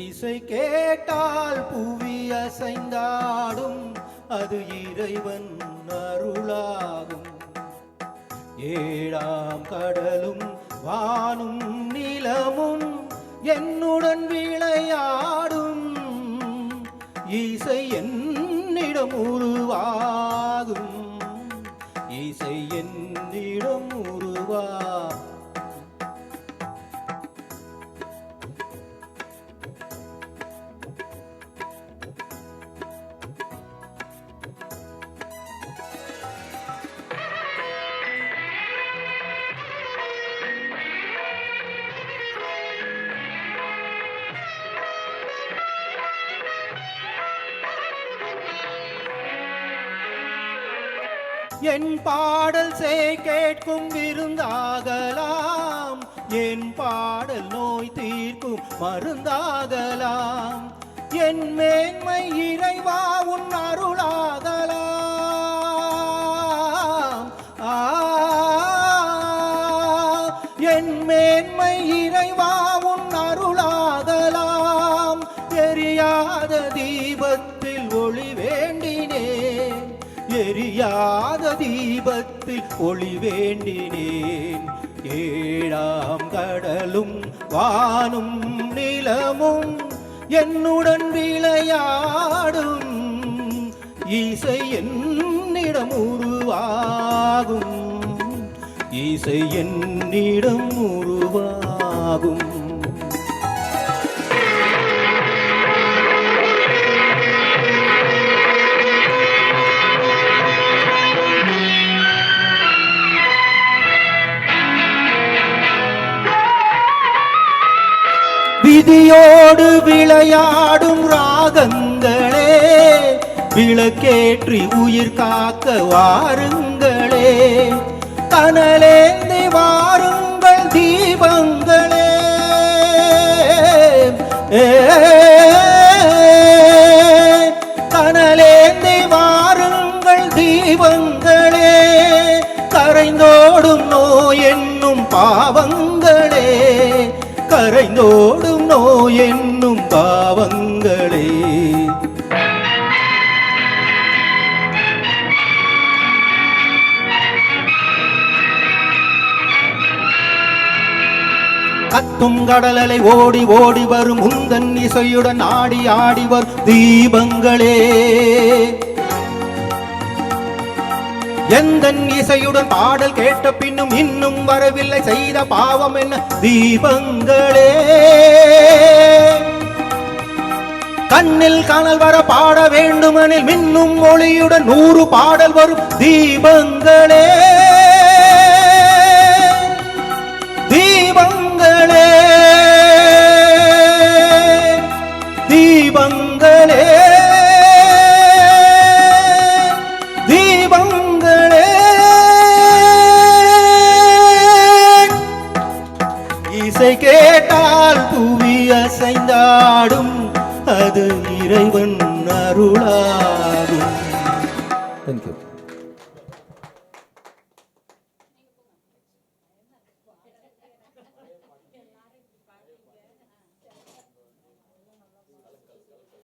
இசை கேட்டால் புவி அசைந்தாடும், அது இறைவன் அருளாகும். ஏழாம் கடலும் வானும் நிலமும் என்னுடன் விளையாடும். இசை என்னிடம் உருவாகும், இசை என்னிடம் உருவாகும். என் பாடல் செய் கேட்கும் விருந்தாகலாம், என் பாடல் நோய் தீர்க்கும் மருந்தாகலாம். என் மேன்மை இறைவா உன் அருளாகலாம். என் மேன்மை இறைவா உன் அருளாகலாம். எரியாத தீபத்தில் ஒளி வேண்டினேன், எரியாத தீபத்தில் ஒளி வேண்டினேன். ஏழாம் கடலும் வானும் நிலமும் என்னுடன் விளையாடும். இசை என்னிடம் உருவாகும், இசை என்னிடம் உருவாகும். விதியோடு விளையாடும் ராகங்களே, விளக்கேற்றி உயிர் காக்க வாருங்களே. கனலேந்தி வாருங்கள் தீபங்களே, கனலேந்தி வாருங்கள் தீபங்களே. கரைந்தோடும் நோய் என்னும் பாவங்களே, கரைந்தோடும் நோய் என்னும் பாவங்களே. கத்தும் கடலலை ஓடி ஓடி வரும் உந்தன் இசையுடன் ஆடி ஆடி வரும் தீபங்களே. எந்தன் இசையுடன் பாடல் கேட்ட பின்னும் இன்னும் வரவில்லை செய்த பாவம் என்ன தீபங்களே. கண்ணில் கனல் வர பாட வேண்டுமெனில் மின்னும் ஒளியுடன் 100 பாடல் வரும் தீபங்களே. தீபங்களே, தீபங்களே, தீபங்களே. இசை கேட்டால் புவி அசைந்தாடும், அது இறைவன் அருளாகும். Thank you.